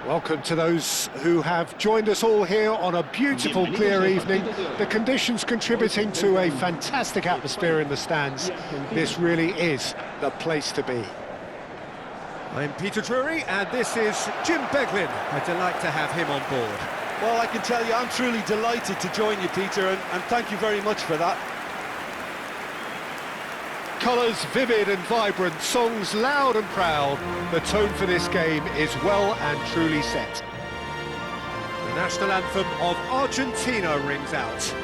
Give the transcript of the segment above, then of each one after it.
Welcome to those who have joined us all here on a beautiful, clear evening. The conditions contributing to a fantastic atmosphere in the stands. This really is the place to be. I'm Peter Drury, and this is Jim Beglin. A delight to have him on board. Well, I can tell you, I'm truly delighted to join you, Peter, and thank you very much for that. Colours vivid and vibrant, songs loud and proud. The tone for this game is well and truly set. The national anthem of Argentina rings out.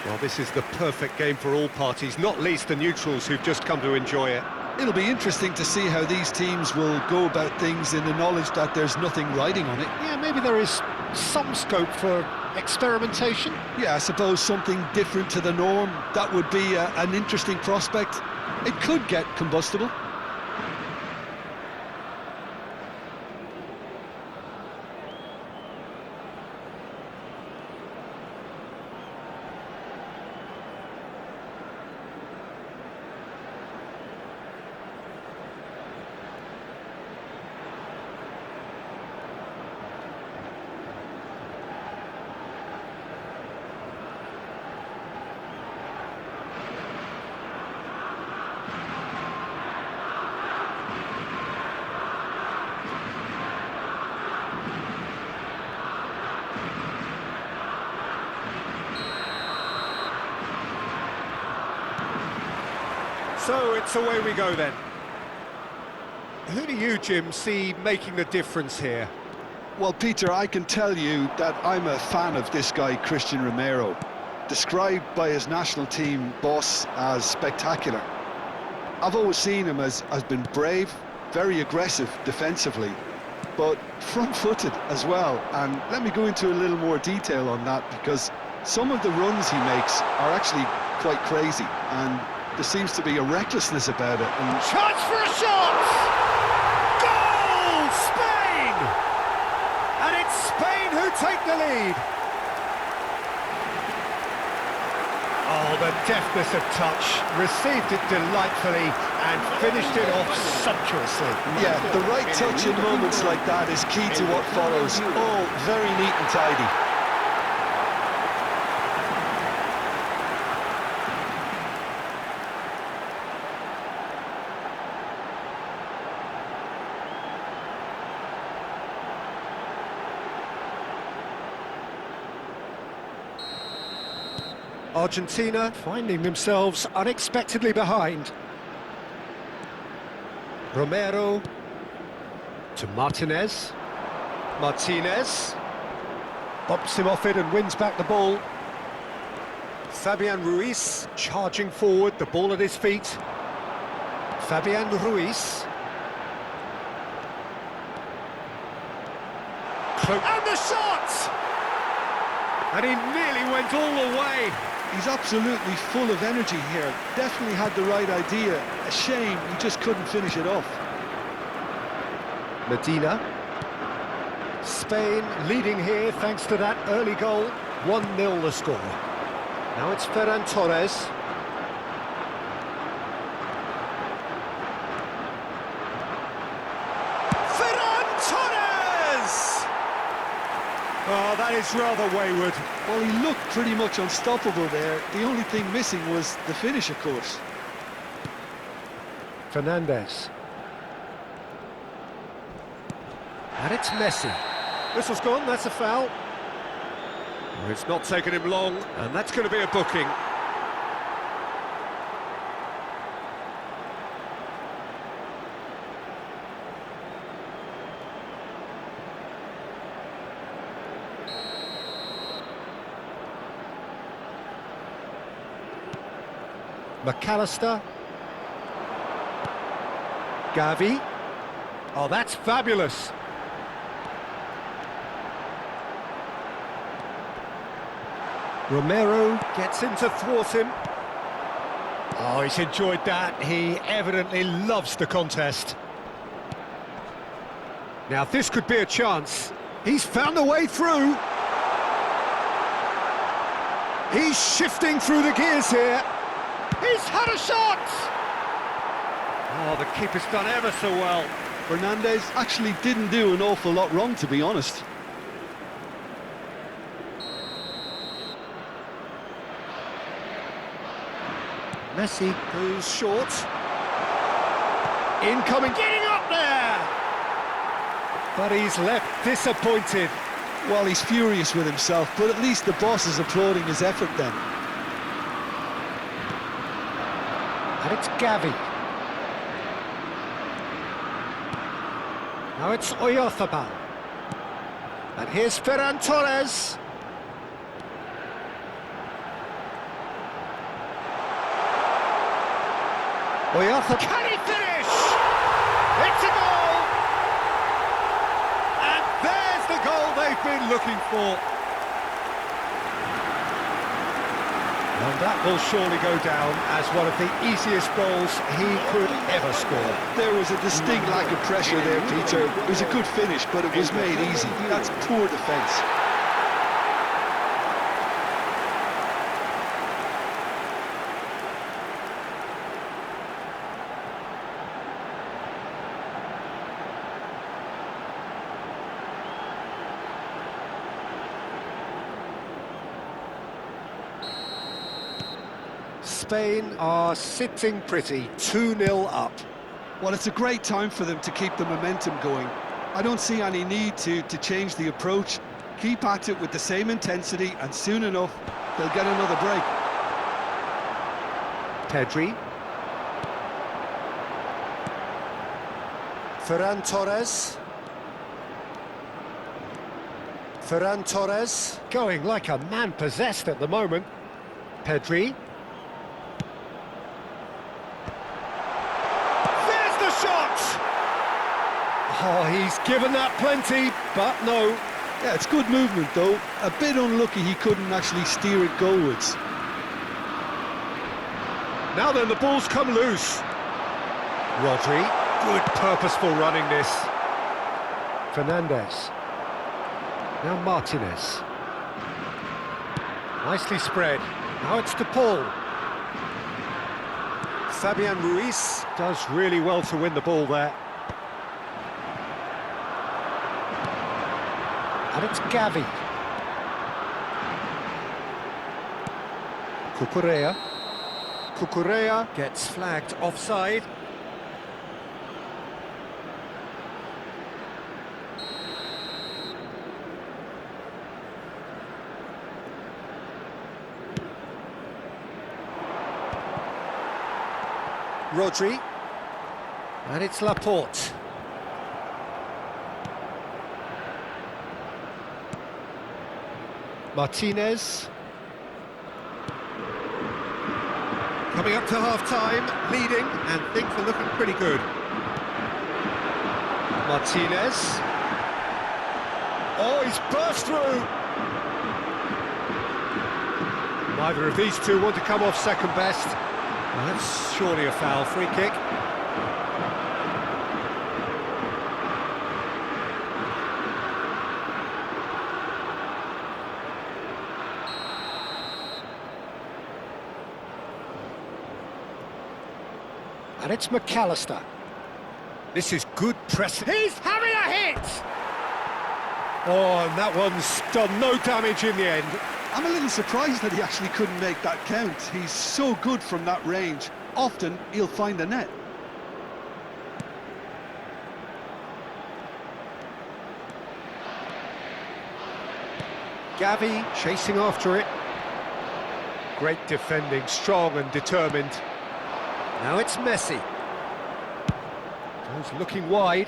Well, this is the perfect game for all parties, not least the neutrals who've just come to enjoy it. It'll be interesting to see how these teams will go about things in the knowledge that there's nothing riding on it. Yeah, maybe there is some scope for experimentation. Yeah, I suppose something different to the norm. That would be an interesting prospect. It could get combustible. So it's away we go then. Who do you, Jim, see making the difference here? Well, Peter, I can tell you that I'm a fan of this guy, Christian Romero, described by his national team boss as spectacular. I've always seen him as been brave, very aggressive defensively, but front-footed as well. And let me go into a little more detail on that, because some of the runs he makes are actually quite crazy, and there seems to be a recklessness about it. And chance for a shot! Goal! Spain! And it's Spain who take the lead. Oh, the deftness of touch. Received it delightfully and finished it off sumptuously. Yeah, the right touch in moments like that is key to what follows. All very neat and tidy. Argentina finding themselves unexpectedly behind. Romero to Martinez. Martinez bumps him off it and wins back the ball. Fabian Ruiz charging forward, the ball at his feet. Fabian Ruiz. And the shot! And he nearly went all the way. He's absolutely full of energy here. Definitely had the right idea. A shame he just couldn't finish it off. Medina. Spain leading here thanks to that early goal. 1-0 the score. Now it's Ferran Torres. Ferran Torres! Oh, that is rather wayward. Well, he looked pretty much unstoppable there. The only thing missing was the finish, of course. Fernandez. And it's Messi. Whistle's gone, that's a foul. It's not taken him long, and that's going to be a booking. McAllister. Gavi. Oh, that's fabulous. Romero gets in to thwart him. Oh, he's enjoyed that. He evidently loves the contest. Now, this could be a chance. He's found a way through. He's shifting through the gears here. He's had a shot! Oh, the keeper's done ever so well. Fernandez actually didn't do an awful lot wrong, to be honest. Messi goes short. Incoming, getting up there! But he's left disappointed. Well, he's furious with himself, but at least the boss is applauding his effort then. And it's Gavi. Now it's Oyarzabal. And here's Ferran Torres. Oyarzabal. Can he finish? It's a goal! And there's the goal they've been looking for. And that will surely go down as one of the easiest goals he could ever score. There was a distinct lack of pressure there, Peter. It was a good finish, but it was made easy. That's poor defence. Spain are sitting pretty, 2-0 up. Well, it's a great time for them to keep the momentum going. I don't see any need to change the approach. Keep at it with the same intensity, and soon enough, they'll get another break. Pedri. Ferran Torres. Ferran Torres. Going like a man possessed at the moment. Pedri. Oh, he's given that plenty, but no. Yeah, it's good movement, though. A bit unlucky he couldn't actually steer it goalwards. Now then, the ball's come loose. Rodri, good purposeful running this. Fernandez. Now Martinez. Nicely spread. Now it's to Paul. Fabian Ruiz does really well to win the ball there. And it's Gavi. Cucurella. Cucurella gets flagged offside. Rodri. And it's Laporte. Martinez. Coming up to half-time, leading, and things are looking pretty good. Martinez. Oh, he's burst through! Neither of these two want to come off second best. Well, that's surely a foul, free kick. And it's McAllister. This is good pressing. He's having a hit! Oh, and that one's done no damage in the end. I'm a little surprised that he actually couldn't make that count. He's so good from that range. Often, he'll find the net. Gavi chasing after it. Great defending, strong and determined. Now it's Messi. Goes looking wide.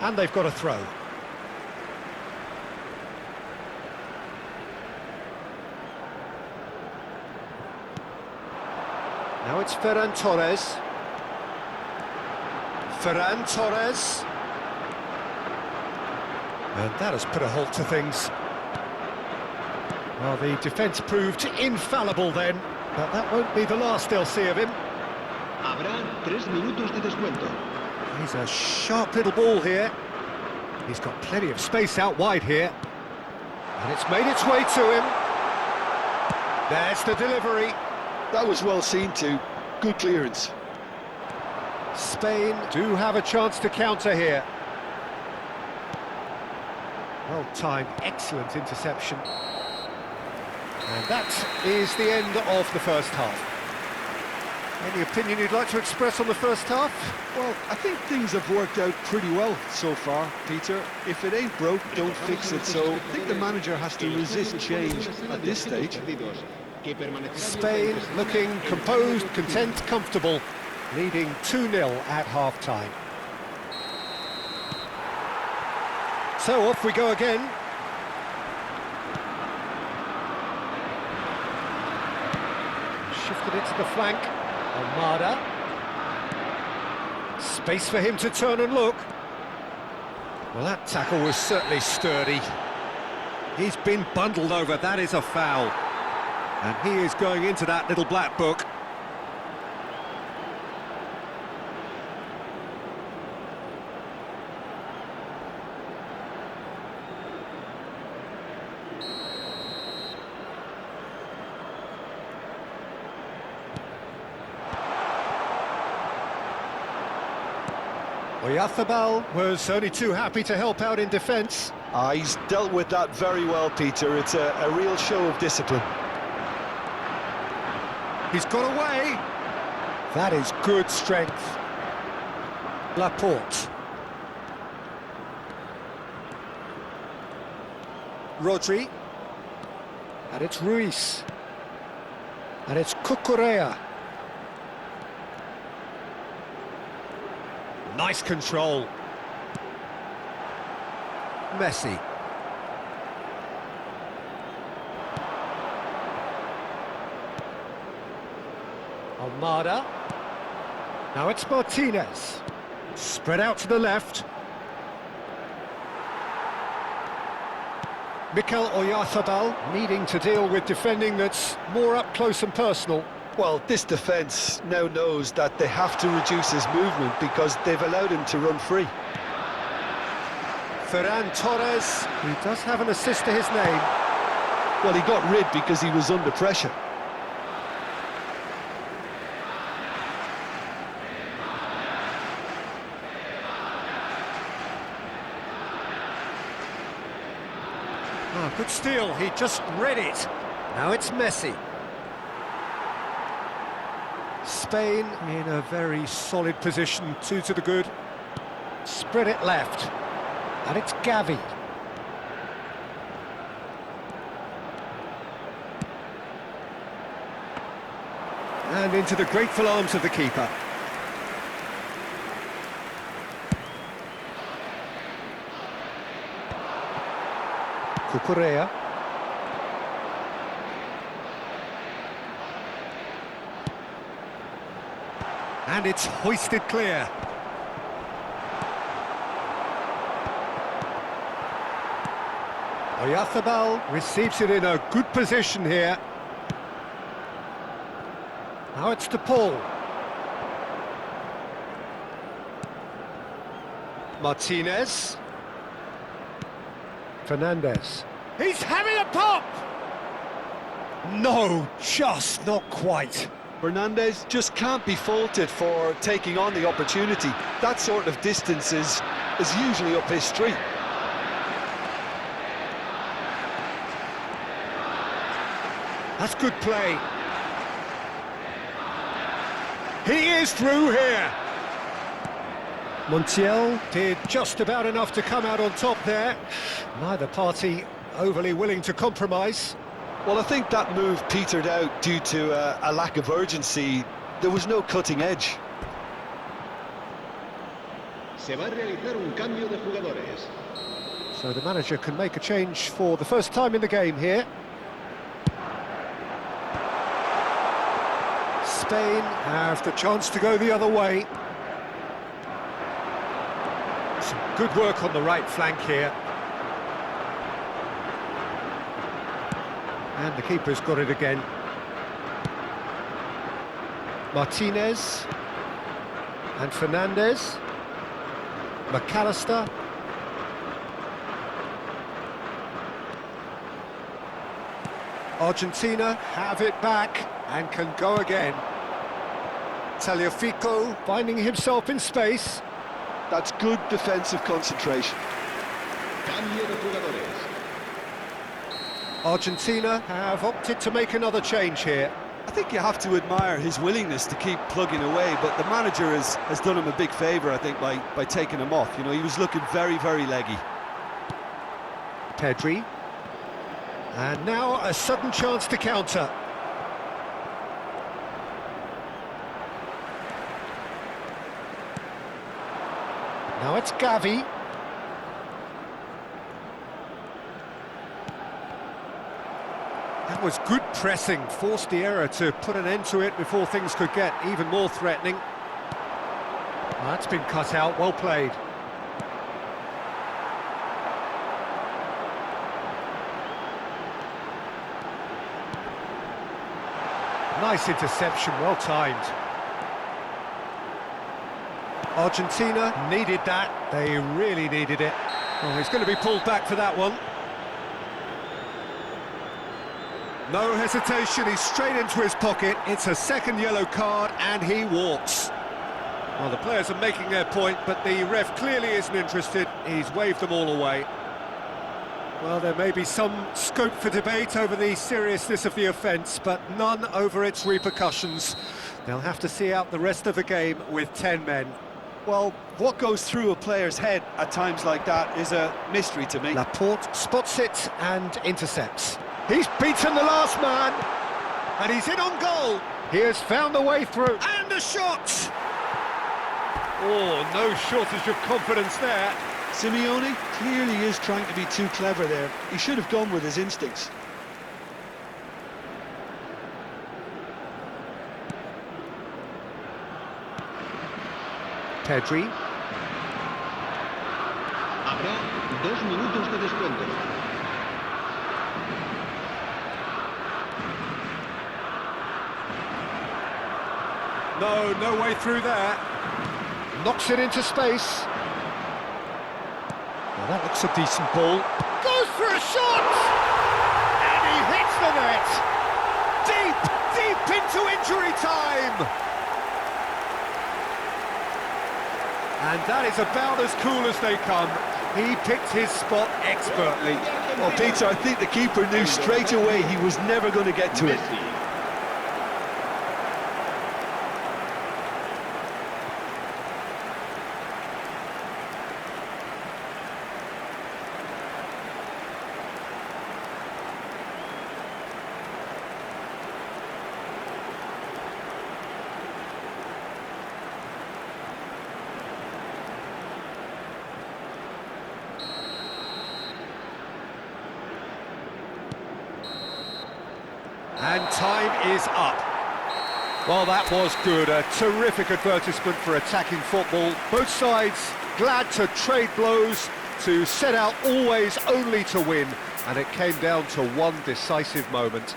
And they've got a throw. Now it's Ferran Torres. Ferran Torres. And that has put a halt to things. Well, the defence proved infallible then, but that won't be the last they'll see of him. Habrá 3 minutos de descuento. He's a sharp little ball here. He's got plenty of space out wide here. And it's made its way to him. There's the delivery. That was well seen too. Good clearance. Spain do have a chance to counter here. Well-timed, excellent interception. And that is the end of the first half. Any opinion you'd like to express on the first half? Well, I think things have worked out pretty well so far, Peter. If it ain't broke, don't fix it. So I think the manager has to resist change at this stage. Spain looking composed, content, comfortable, leading 2-0 at half-time. So off we go again. Shifted it to the flank. Almada. Space for him to turn and look. Well, that tackle was certainly sturdy. He's been bundled over, that is a foul. And he is going into that little black book. Oyarzabal was only too happy to help out in defence. He's dealt with that very well, Peter. It's a real show of discipline. He's got away. That is good strength. Laporte. Rodri. And it's Ruiz. And it's Cucurella. Nice control. Messi. Almada. Now it's Martinez. Spread out to the left. Mikel Oyarzabal needing to deal with defending that's more up close and personal. Well, this defence now knows that they have to reduce his movement because they've allowed him to run free. Ferran Torres, he does have an assist to his name. Well, he got rid because he was under pressure. Oh, good steal, he just read it. Now it's Messi. Spain in a very solid position, 2 to the good. Spread it left. And it's Gavi. And into the grateful arms of the keeper. Cucurella. And it's hoisted clear. Oyarzabal receives it in a good position here. Now it's to Paul. Martinez. Fernandez. He's having a pop! No, just not quite. Fernandez just can't be faulted for taking on the opportunity. That sort of distance is usually up his street. That's good play. He is through here. Montiel did just about enough to come out on top there. Neither party overly willing to compromise. Well, I think that move petered out due to a lack of urgency. There was no cutting edge. Se va a realizar un cambio de jugadores. So the manager can make a change for the first time in the game here. Spain have the chance to go the other way. Some good work on the right flank here. And the keeper's got it again. Martinez. And Fernandez. McAllister. Argentina have it back and can go again. Tagliafico finding himself in space. That's good defensive concentration. Cambio de jugadores. Argentina have opted to make another change here. I think you have to admire his willingness to keep plugging away, but the manager has done him a big favour, I think, by taking him off. You know, he was looking very, very leggy. Pedri. And now a sudden chance to counter. Now it's Gavi. That was good pressing, forced the error to put an end to it before things could get even more threatening. Well, that's been cut out, well played. Nice interception, well timed. Argentina needed that, they really needed it. Oh, he's going to be pulled back for that one. No hesitation, he's straight into his pocket. It's a second yellow card and he walks. Well, the players are making their point, but the ref clearly isn't interested. He's waved them all away. Well, there may be some scope for debate over the seriousness of the offence, but none over its repercussions. They'll have to see out the rest of the game with 10 men. Well, what goes through a player's head at times like that is a mystery to me. Laporte spots it and intercepts. He's beaten the last man, and he's in on goal. He has found the way through, and a shot! Oh, no shortage of confidence there. Simeone clearly is trying to be too clever there. He should have gone with his instincts. Pedri. Habrá 2 minutos de descuento. No way through there. Knocks it into space. Well, that looks a decent ball. Goes for a shot! And he hits the net! Deep into injury time! And that is about as cool as they come. He picked his spot expertly. Well, Peter, I think the keeper knew straight away he was never going to get to it. Messi. And time is up. Well, that was good. A terrific advertisement for attacking football. Both sides glad to trade blows, to set out always only to win. And it came down to one decisive moment.